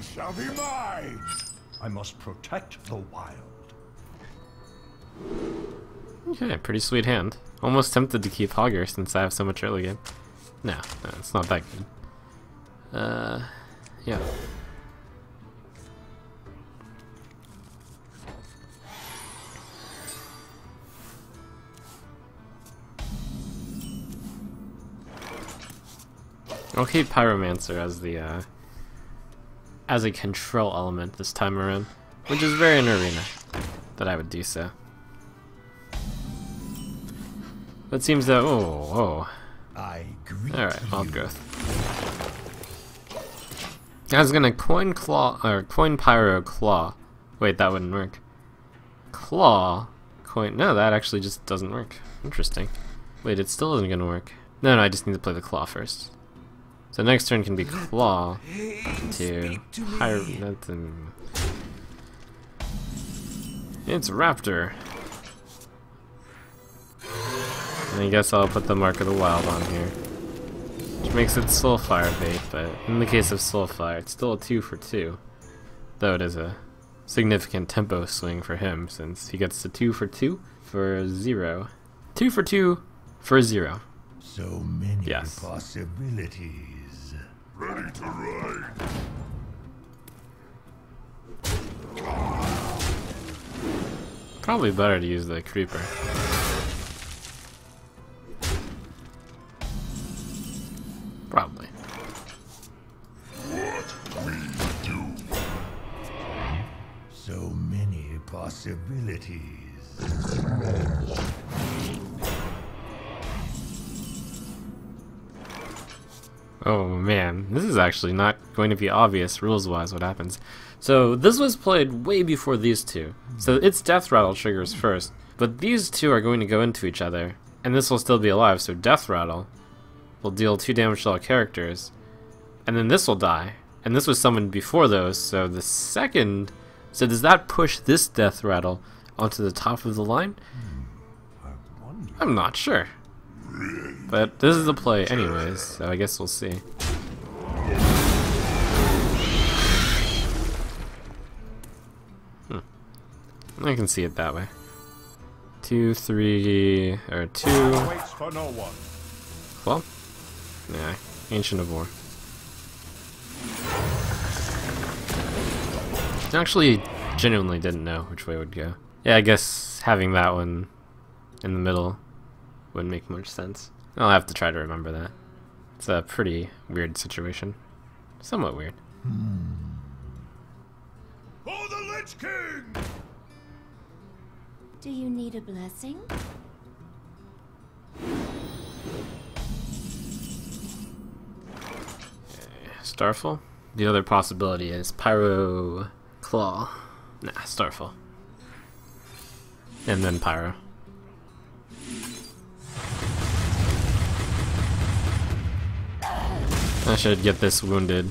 shall be mine. I must protect the wild. Okay, pretty sweet hand. Almost tempted to keep Hogger since I have so much early game. No, it's not that good. Yeah. I'll keep Pyromancer as a control element this time around, which is rare in Arena that I would do so. But it seems that alright, Wild Growth. I was gonna Coin Pyro Claw. Wait, that wouldn't work. Claw Coin. No, that actually just doesn't work. Interesting. Wait, it still isn't gonna work. No, I just need to play the Claw first. So next turn can be Claw to Pyro. It's Raptor. And I guess I'll put the Mark of the Wild on here, which makes it Soulfire bait, but in the case of Soulfire, it's still a 2 for 2. Though it is a significant tempo swing for him, since he gets to 2 for 2 for 0. 2 for 2 for 0. So many possibilities. Ready to ride. Probably better to use the Creeper. Probably. What we do. So many possibilities. Oh man, this is actually not going to be obvious rules-wise what happens. So this was played way before these two. So its Death Rattle triggers first, but these two are going to go into each other, and this will still be alive, so Death Rattle will deal 2 damage to all characters, and then this will die. And this was summoned before those, so the second... So does that push this Death Rattle onto the top of the line? I'm not sure. But this is the play anyways, so I guess we'll see. I can see it that way. 2, 3, or 2. Waits for no one. Well, yeah, Ancient of War. I actually genuinely didn't know which way it would go. Yeah, I guess having that one in the middle wouldn't make much sense. I'll have to try to remember that. It's a pretty weird situation. Somewhat weird. For the Lich King! Do you need a blessing? Starfall? The other possibility is Pyro Claw. Nah, Starfall. And then Pyro. I should get this wounded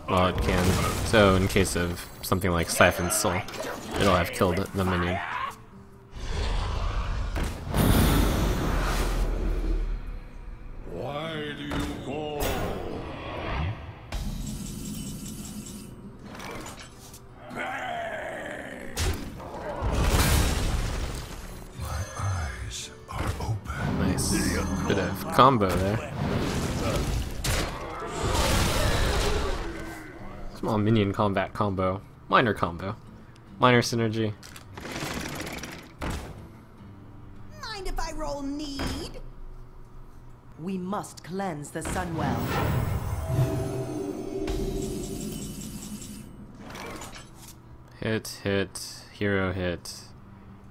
while it can, so in case of something like Siphon's Soul, it'll have killed the minion. Why do you go? My eyes are open. Nice. Bit of combo there. Small minion combat combo. Minor combo. Minor synergy. Mind if I roll need? We must cleanse the Sunwell. Hit, hero hit.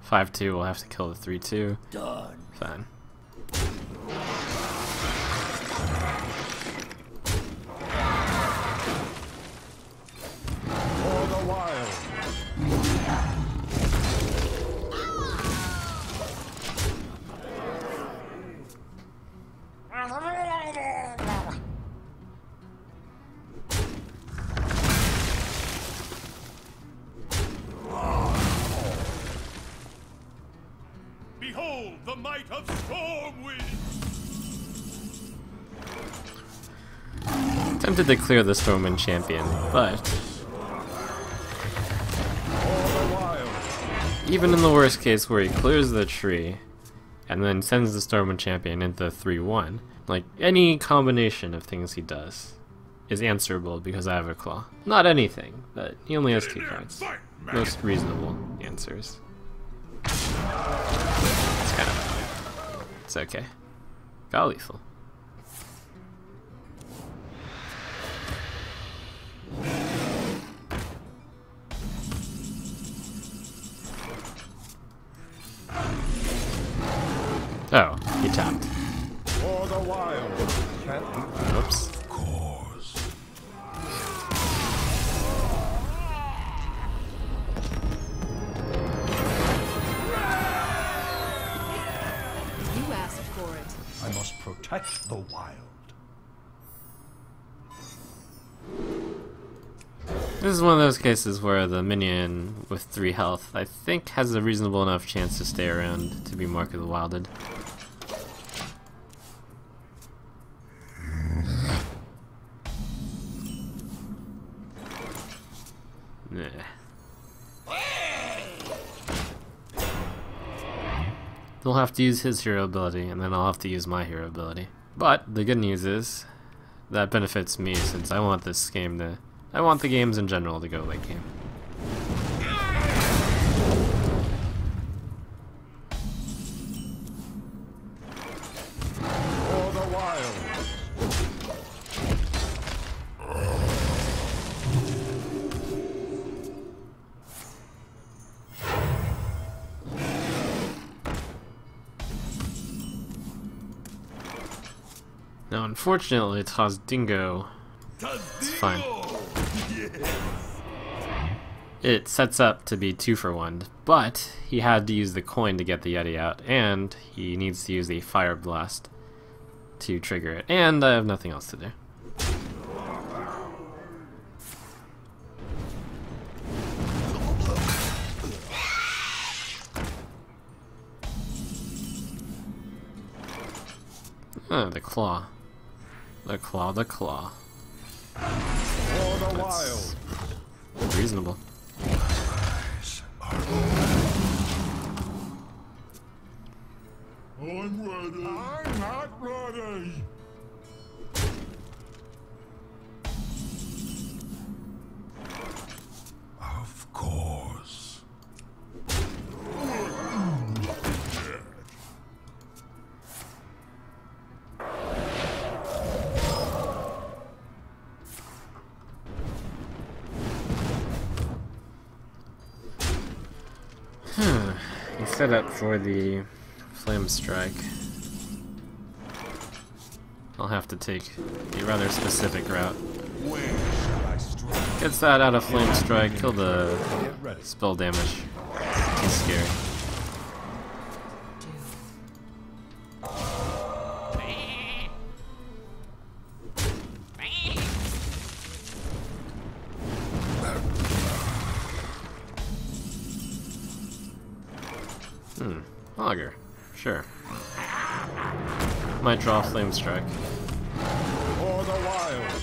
5-2, we'll have to kill the 3-2. Done. Fine. For the wild. Behold the might of Stormwind! Tempted to clear the Stormwind champion, but even in the worst case where he clears the tree and then sends the Stormwind Champion into 3-1, like any combination of things he does is answerable because I have a claw. Not anything, but he only has 2 cards. Most reasonable answers. It's kind of... it's okay. Got lethal. Oh, he tapped. For the wild. Oops. Cause. You asked for it. I must protect the wild. This is one of those cases where the minion with 3 health, I think, has a reasonable enough chance to stay around to be Mark of the Wilded. Nah. He'll have to use his hero ability, and then I'll have to use my hero ability. But the good news is, that benefits me since I want this game to... I want the games in general to go late game. For the wild. Now, unfortunately, Taz Dingo. It's fine. It sets up to be 2-for-1, but he had to use the coin to get the Yeti out, and he needs to use a Fire Blast to trigger it, and I have nothing else to do. The claw. The claw, the claw. For the That's wild. reasonable. I'm ready. I'm not ready. Of course. He set up for the Flame Strike. I'll have to take a rather specific route. Where shall I strike? Gets that out of Flame Strike, kill the Get ready. spell damage. Too scary. Auger. Sure. Might draw Flame Strike. For the wild.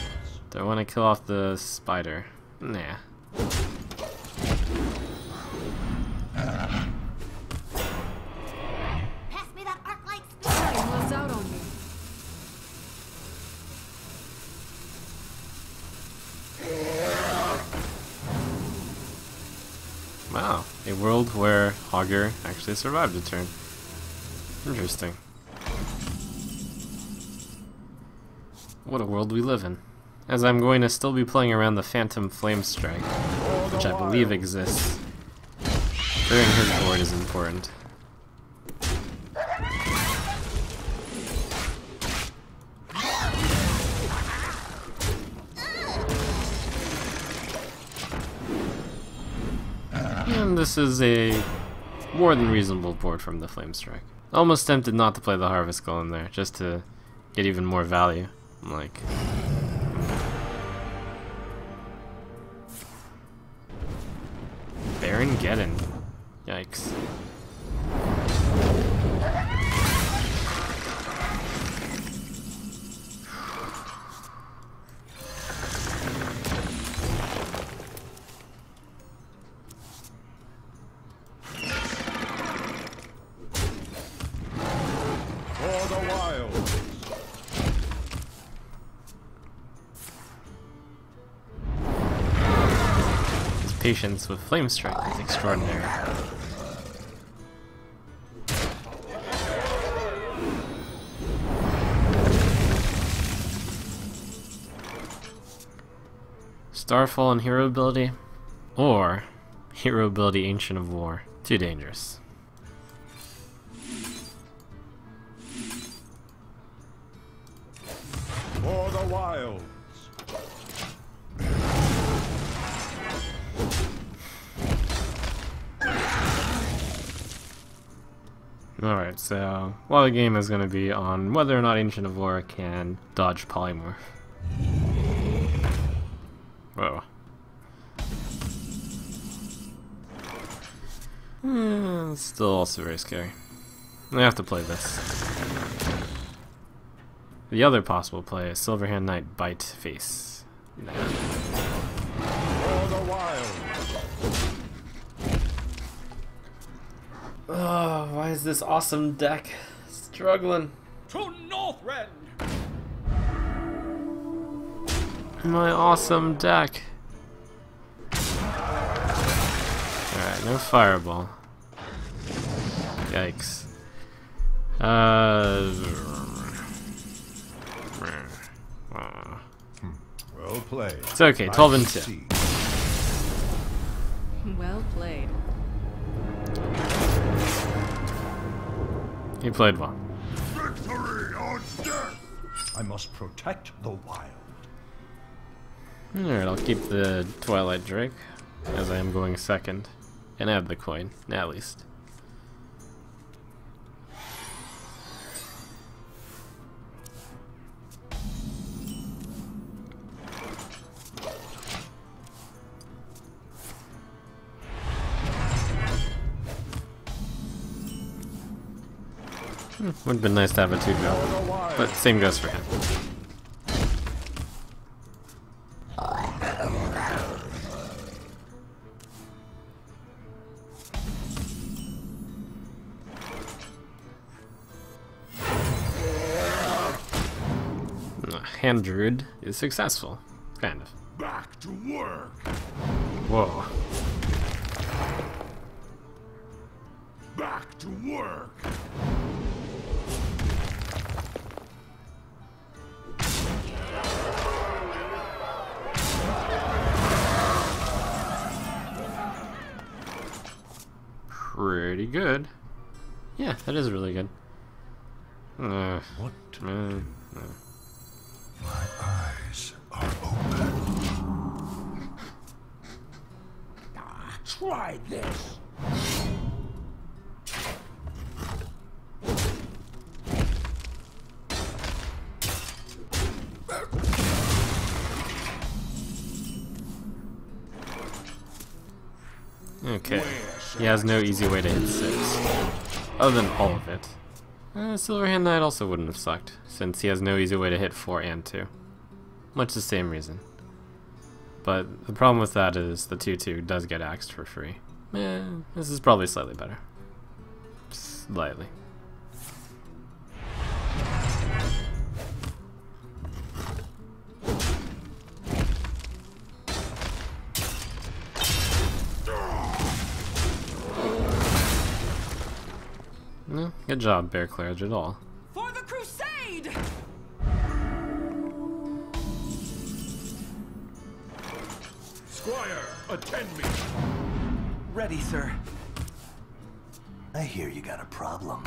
Do I want to kill off the spider? Nah. Pass me that arc light spear. Time runs out on me. Wow. A world where Augur actually survived a turn. Interesting. What a world we live in. As I'm going to still be playing around the Phantom Flame Strike, which I believe exists. Clearing his board is important. And this is a more than reasonable board from the Flame Strike. Almost tempted not to play the Harvest Golem there, just to get even more value. I'm like... Baron Geddon. Yikes. patience with Flame Strike is extraordinary. Starfall and Hero Ability, or Hero Ability Ancient of War. Too dangerous. For the wilds. Alright, so while the game is going to be on whether or not Ancient of War can dodge Polymorph. Whoa. Still also very scary. I have to play this. The other possible play is Silverhand Knight Bite Face. Nah. For the wild. Oh, why is this awesome deck struggling? To Northrend. My awesome deck. Alright, no fireball. Yikes. Well played. It's okay, 12 and 2. Well played. He played well. Victory or death. I must protect the wild. Alright, I'll keep the Twilight Drake, as I am going second. And add the coin, at least. Would have been nice to have a 2-drop, but same goes for him. Hand Druid is successful, kind of. Back to work. Whoa. Back to work. Pretty good. Yeah, that is really good. What? No. My eyes are open. Try this. Okay. He has no easy way to hit 6. Other than all of it. Silverhand Knight also wouldn't have sucked, since he has no easy way to hit 4 and 2. Much the same reason. But the problem with that is the 2-2 does get axed for free. This is probably slightly better. Slightly. No, good job, Bear Clearage at all. For the crusade! Squire, attend me. Ready, sir. I hear you got a problem.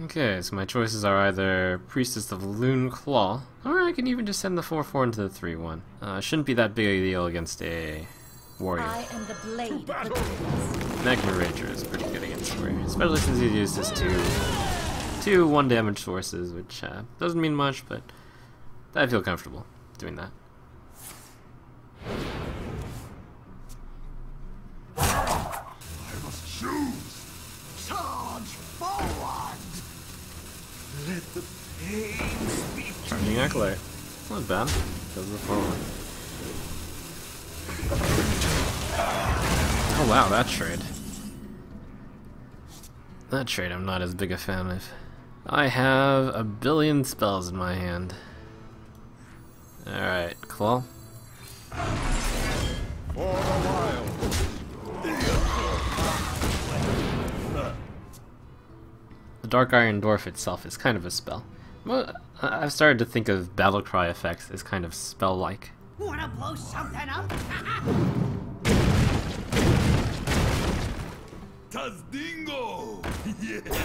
Okay, so my choices are either Priestess of Loon Claw, or I can even just send the 4-4 into the 3-1. Shouldn't be that big a deal against a warrior. I am the blade of the Magma Rager is pretty good against warrior, especially since he uses two 1 damage sources, which doesn't mean much, but I feel comfortable doing that. I must choose. Charge forward. Let the pain speak to Charging Acolyte. Not bad. Does the 4-1. Oh wow, that trade. That trade I'm not as big a fan of. I have a billion spells in my hand. Alright, claw. For the wild. The Dark Iron Dwarf itself is kind of a spell. Well, I've started to think of battle cry effects as kind of spell-like. Wanna blow something up?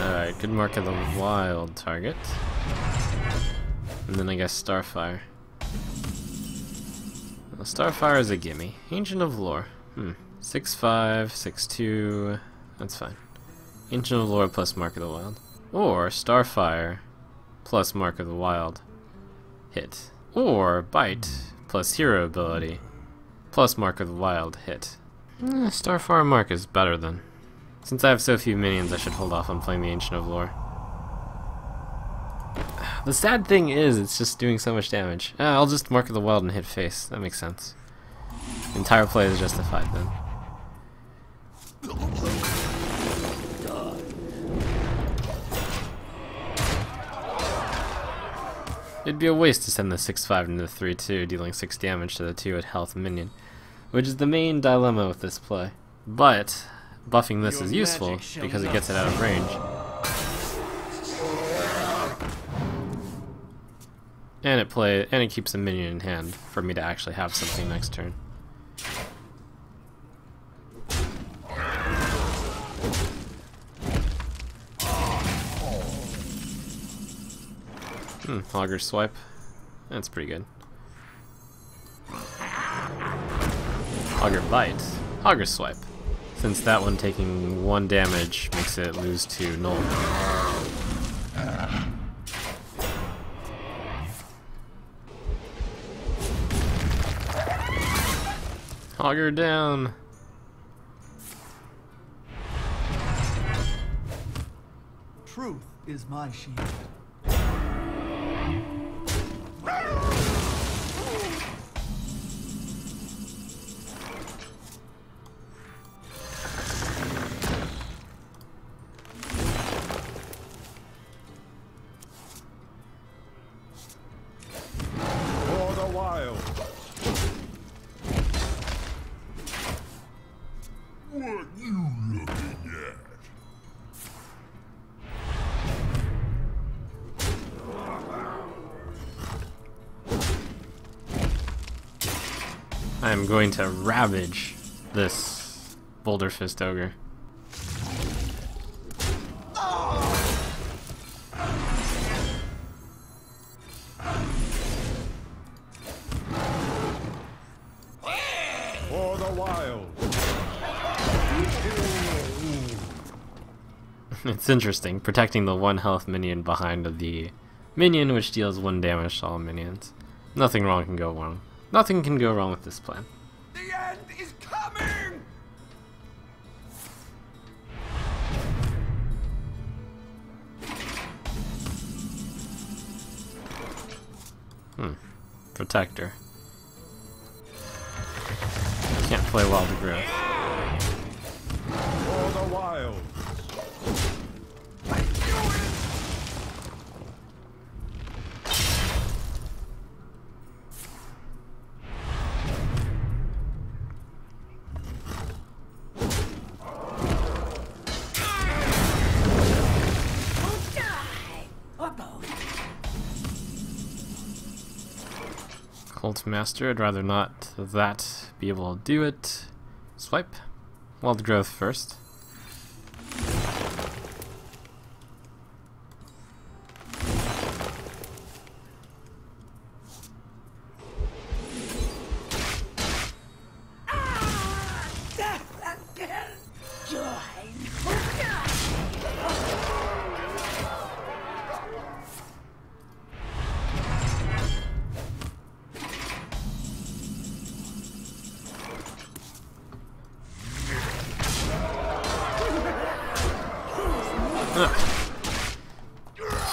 Alright, good mark of the wild target. And then I guess Starfire. Well, Starfire is a gimme. Ancient of Lore. 6/5, 6/2. That's fine. Ancient of Lore plus Mark of the Wild. Or Starfire plus Mark of the Wild. Hit. Or Bite plus Hero ability plus Mark of the Wild. Hit. Starfire Mark is better then. Since I have so few minions, I should hold off on playing the Ancient of Lore. The sad thing is, it's just doing so much damage. I'll just Mark of the Wild and hit face. That makes sense. The entire play is justified then. It'd be a waste to send the 6/5 into the 3/2, dealing 6 damage to the 2 at health minion, which is the main dilemma with this play. But buffing this is useful because it gets it out of range. And it keeps a minion in hand for me to actually have something next turn. Auger Swipe. That's pretty good. Auger Bite. Auger Swipe. Since that one taking 1 damage makes it lose to null. Auger down. Truth is my shield. For the wild. What you looking at? I'm going to ravage this Boulder Fist Ogre. For the wild. It's interesting, protecting the 1 health minion behind the minion which deals 1 damage to all minions. Nothing wrong can go wrong. Nothing can go wrong with this plan. The end is coming! Protector. Can't play Wild Growth. For the wild. Cult Master, I'd rather not that be able to do it. Swipe. Wild Growth first.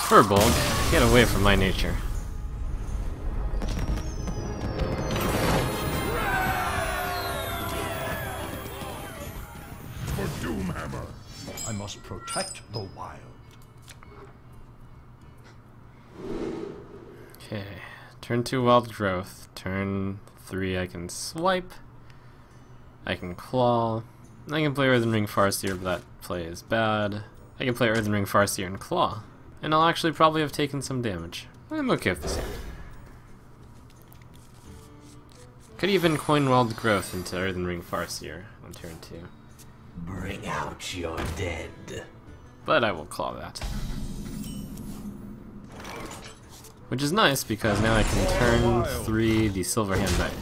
Furbolg, get away from my nature. For Doomhammer. I must protect the wild. Okay, Turn 2 Wild Growth. Turn 3 I can swipe. I can claw. I can play Earthen Ring Farseer, but that play is bad. I can play Earthen Ring Farseer and claw. And I'll actually probably have taken some damage. I'm okay with this hand. Could even coin Wild Growth into Earthen Ring Farseer on turn 2. Bring out your dead. But I will claw that. Which is nice because now I can turn 3 the Silverhand Knight.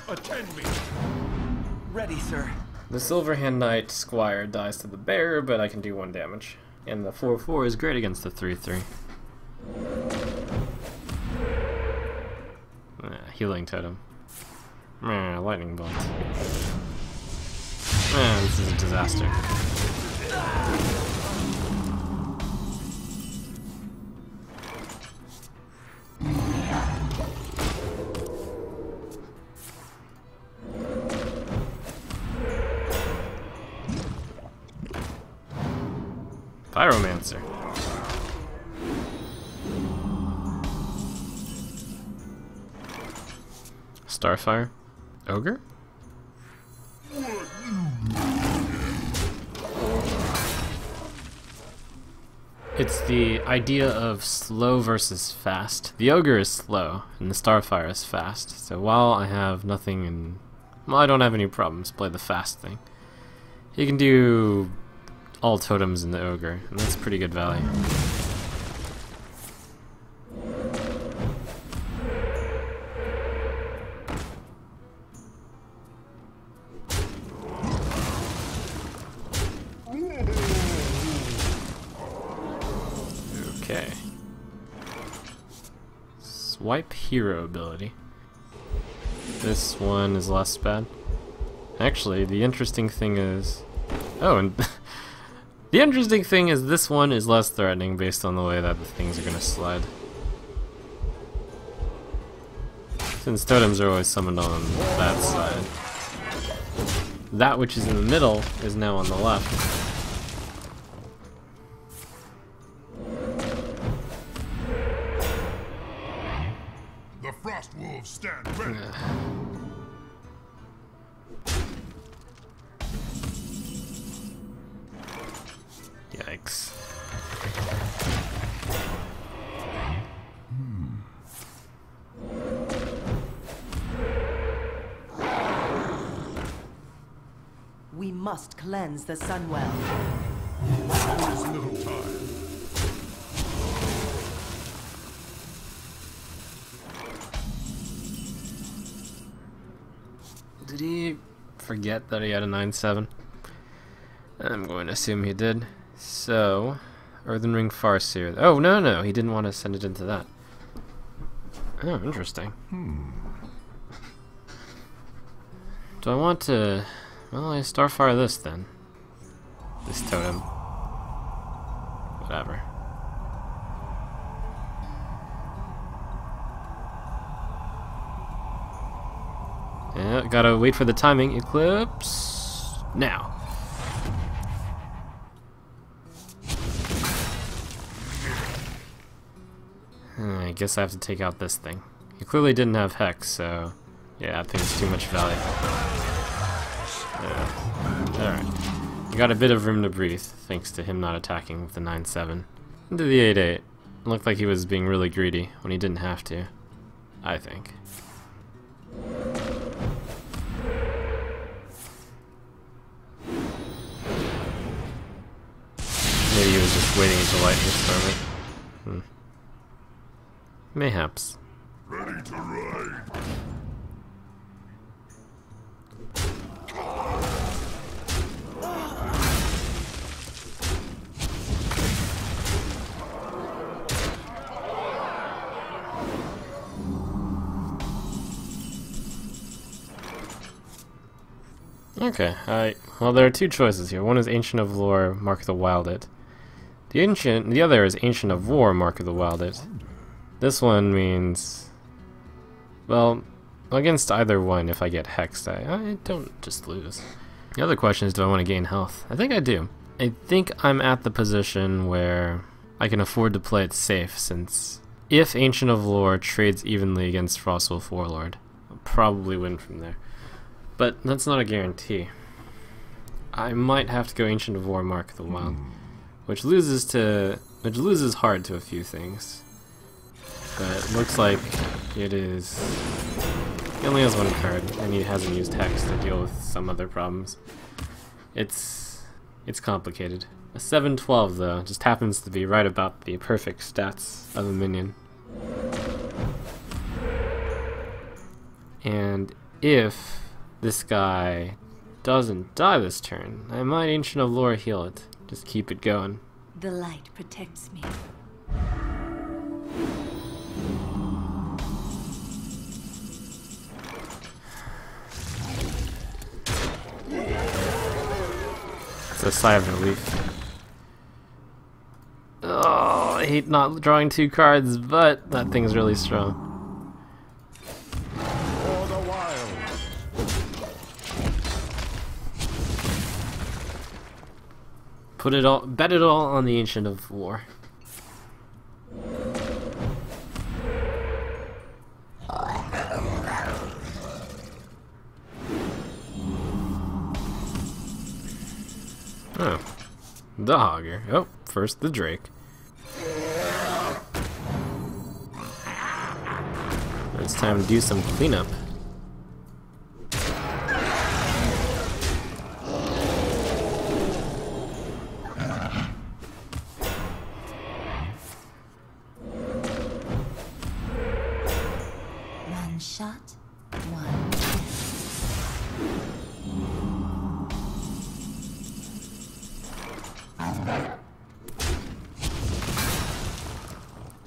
Attend me. Ready, sir. The Silverhand Knight Squire dies to the bear, but I can do 1 damage. And the 4/4 is great against the 3/3. Healing Totem. Lightning Bolt. This is a disaster. Pyromancer. Starfire. Ogre? It's the idea of slow versus fast. The Ogre is slow, and the Starfire is fast. So while I have nothing in... Well, I don't have any problems, play the fast thing. You can do all totems in the Ogre, and that's pretty good value. Okay. Swipe hero ability. This one is less bad. Actually, the interesting thing is... Oh, and the interesting thing is this one is less threatening based on the way that the things are going to slide. Since totems are always summoned on that side. That which is in the middle is now on the left. The frost wolves stand ready. Yikes. We must cleanse the Sunwell. There is little time. Did he forget that he had a 9/7? I'm going to assume he did. So, Earthen Ring Farseer. Oh, no, he didn't want to send it into that. Oh, interesting. Do I want to... Well, I Starfire this then. This totem. Whatever. Yeah, gotta wait for the timing. Eclipse... Now. I guess I have to take out this thing. He clearly didn't have Hex, so... Yeah, I think it's too much value. Alright. You got a bit of room to breathe, thanks to him not attacking with the 9/7. Into the 8/8. It looked like he was being really greedy when he didn't have to. I think. Maybe he was just waiting until lightning started. Mayhaps. Ready to ride. Okay, well, there are two choices here. One is Ancient of Lore, Mark of the Wilded. The other is Ancient of War, Mark of the Wilded. This one means, well, against either one, if I get hexed, I don't just lose. The other question is, do I want to gain health? I think I do. I think I'm at the position where I can afford to play it safe, since if Ancient of Lore trades evenly against Frostwolf Warlord, I'll probably win from there. But that's not a guarantee. I might have to go Ancient of War, Mark of the Wild, which loses hard to a few things. But it looks like it is. He only has one card, and he hasn't used Hex to deal with some other problems. It's complicated. A 7/12 though just happens to be right about the perfect stats of a minion. And if this guy doesn't die this turn, I might Ancient of Lore heal it. Just keep it going. The light protects me. It's a sigh of relief. Oh, I hate not drawing two cards, but that thing's really strong. For the wild. Bet it all on the Ancient of War. Oh, the Hogger. Oh, first the Drake. It's time to do some cleanup. One shot, one death.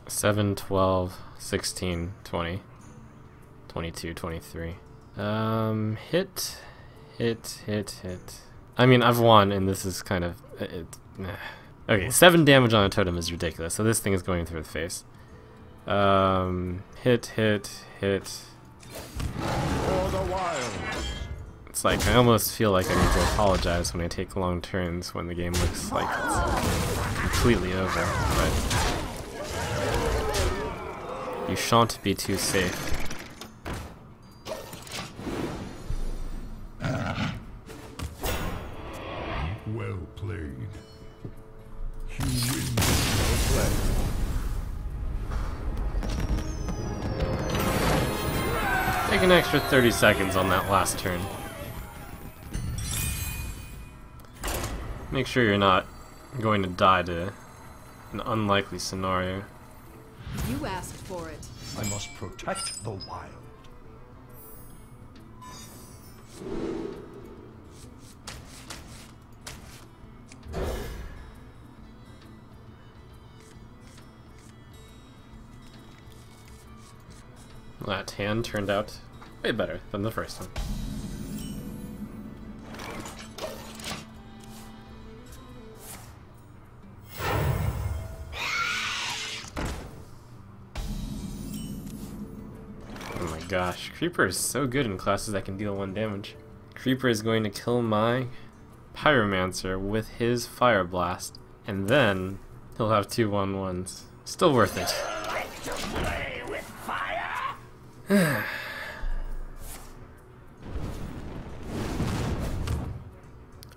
7, 12, 16, 20, 22, 23. Hit. I mean, I've won, and this is kind of... Okay, 7 damage on a totem is ridiculous, so this thing is going through the face. Hit. For the wild. It's like, I almost feel like I need to apologize when I take long turns when the game looks like it's completely over, but... You shan't be too safe. Well played. You win. Well played. Take an extra 30 seconds on that last turn. Make sure you're not going to die to an unlikely scenario. You asked for it. I must protect the wild. That hand turned out way better than the first one. Oh my gosh, Creeper is so good in classes that can deal 1 damage. Creeper is going to kill my Pyromancer with his Fire Blast, and then he'll have 2 1/1s. Still worth it.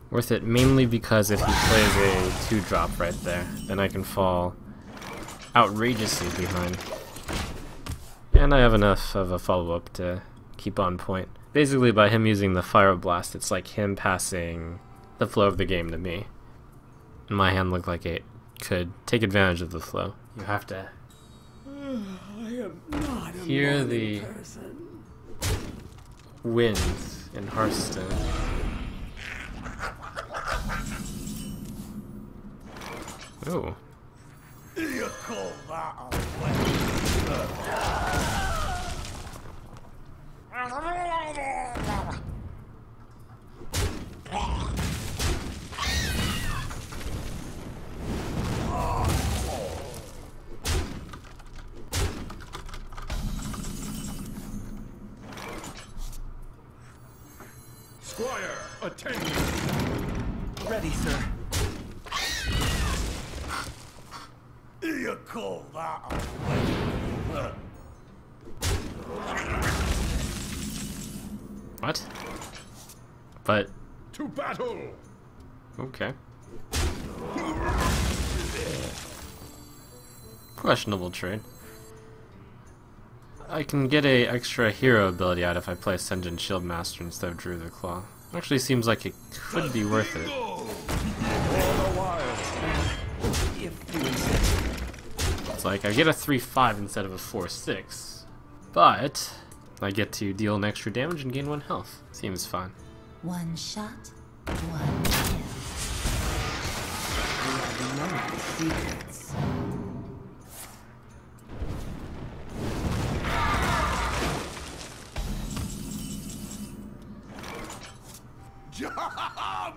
Worth it mainly because if he plays a 2-drop right there, then I can fall outrageously behind. And I have enough of a follow-up to keep on point. Basically, by him using the Fire Blast, it's like him passing the flow of the game to me. And my hand looked like it could take advantage of the flow. You have to hear the winds in Hearthstone. Ooh. You call that a Squire, attend me. Ready, sir. You call that a win? What? But To battle! okay. Questionable trade. I can get a extra hero ability out if I play Ascendant Shield Master instead of Druid of Claw. Actually seems like it could be worth it. If you insist. It's like I get a 3/5 instead of a 4/6, but I get to deal an extra damage and gain 1 health. Seems fun. One shot, one kill. We have no secrets.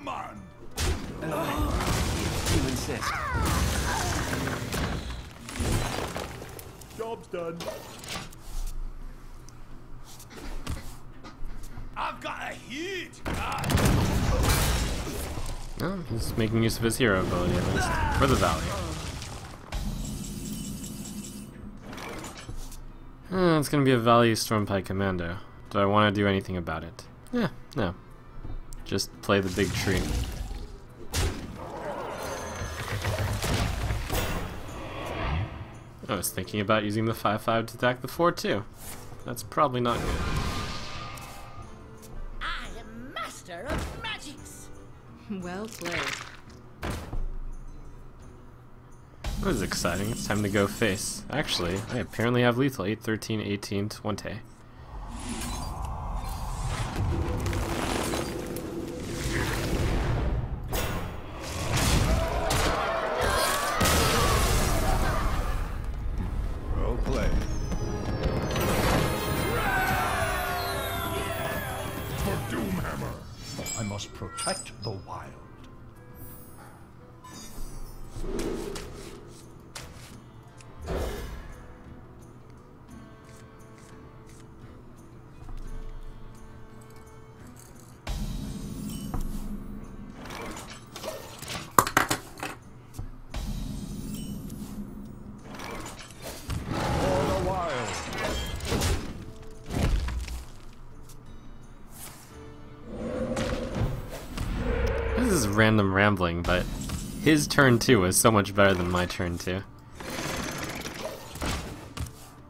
Man! If you insist. Job's done. I've got a huge guy. Well, he's making use of his hero ability at least, for the value. It's gonna be a value Stormpike Commando. Do I want to do anything about it? Yeah, no. Just play the big tree. I was thinking about using the 5/5 to attack the 4/2. That's probably not good. I am master of magics. Well played. This is exciting. It's time to go face. Actually, I apparently have lethal 8, 13, 18, 20. Well played. For Doomhammer, I must protect the wild. This is random rambling, but his turn 2 was so much better than my turn 2.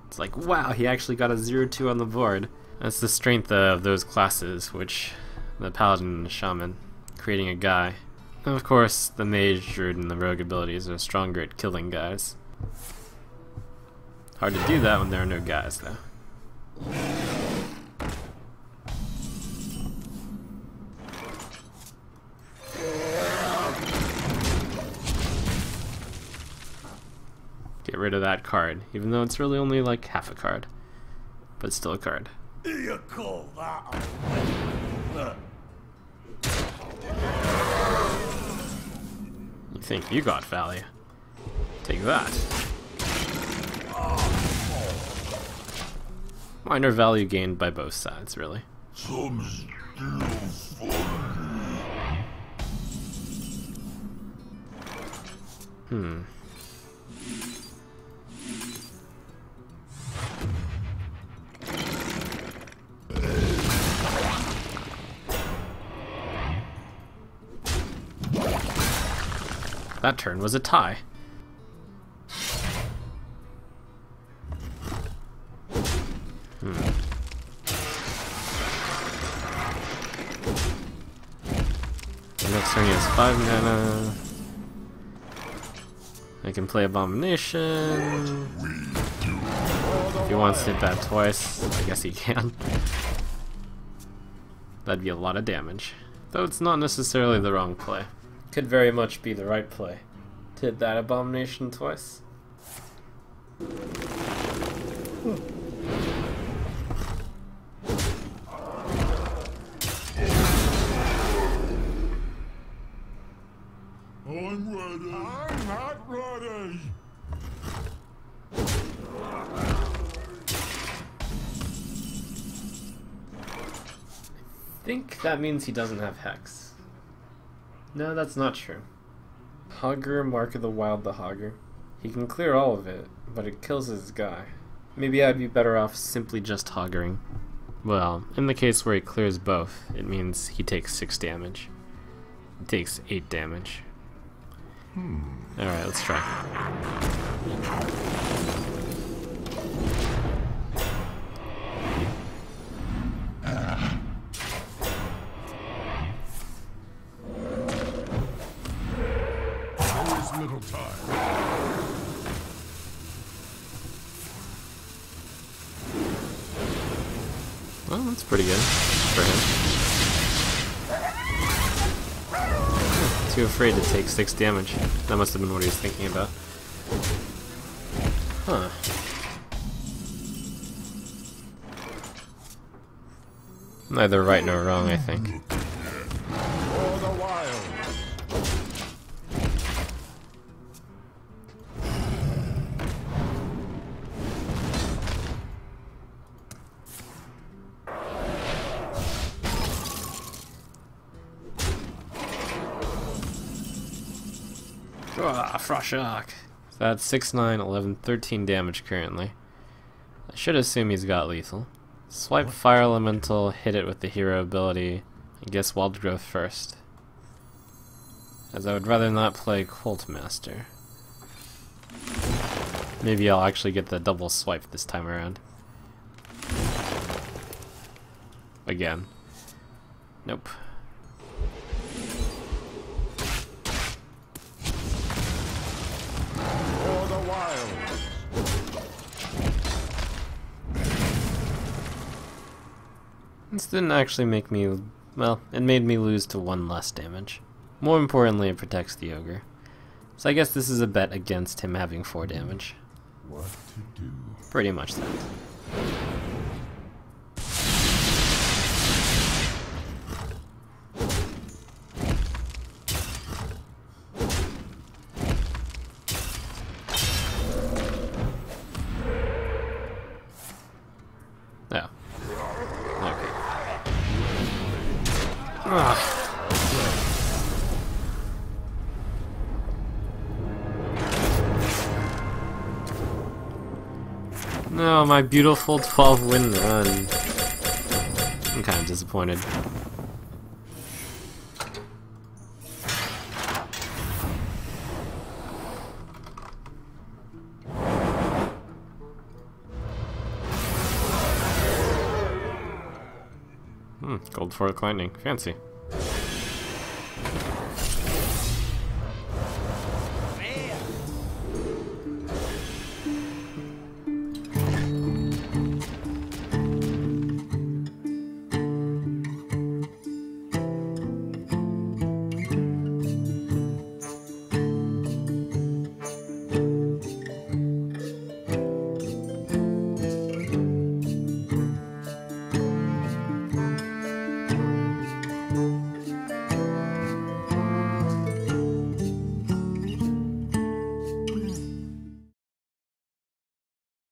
It's like, wow, he actually got a 0/2 on the board. That's the strength of those classes, which the Paladin and the Shaman, creating a guy. And of course, the Mage, Druid, and the Rogue abilities are stronger at killing guys. Hard to do that when there are no guys, though. Get rid of that card, even though it's really only like half a card. But still a card. You call that a win? You think you got value? Take that. Minor value gained by both sides, really. That turn was a tie. The next turn he has 5 mana. I can play Abomination. If he wants to hit that twice, I guess he can. That'd be a lot of damage. Though it's not necessarily the wrong play. Could very much be the right play to hit that Abomination twice. I'm ready. I'm not ready. I think that means he doesn't have Hex. No, that's not true. Hogger, Mark of the Wild the Hogger. He can clear all of it, but it kills his guy. Maybe I'd be better off simply just hoggering. Well, in the case where he clears both, it means he takes 6 damage. He takes 8 damage. Alright, let's try. There is little time. Well, that's pretty good for him. Too afraid to take 6 damage. That must have been what he was thinking about. Huh. Neither right nor wrong, I think. For the wild. Frost shock. So that's 6, 9, 11, 13 damage currently. I should assume he's got lethal. Swipe Fire Elemental, hit it with the hero ability, I guess Wild Growth first. As I would rather not play Cult Master. Maybe I'll actually get the double swipe this time around. Again. Nope. For the wild. This didn't actually make me... well, it made me lose to 1 less damage. More importantly, it protects the ogre. So I guess this is a bet against him having 4 damage. What to do? Pretty much that. Oh. Okay. Ugh. No, my beautiful 12-win run. I'm kind of disappointed. Gold Fork Lightning. Fancy.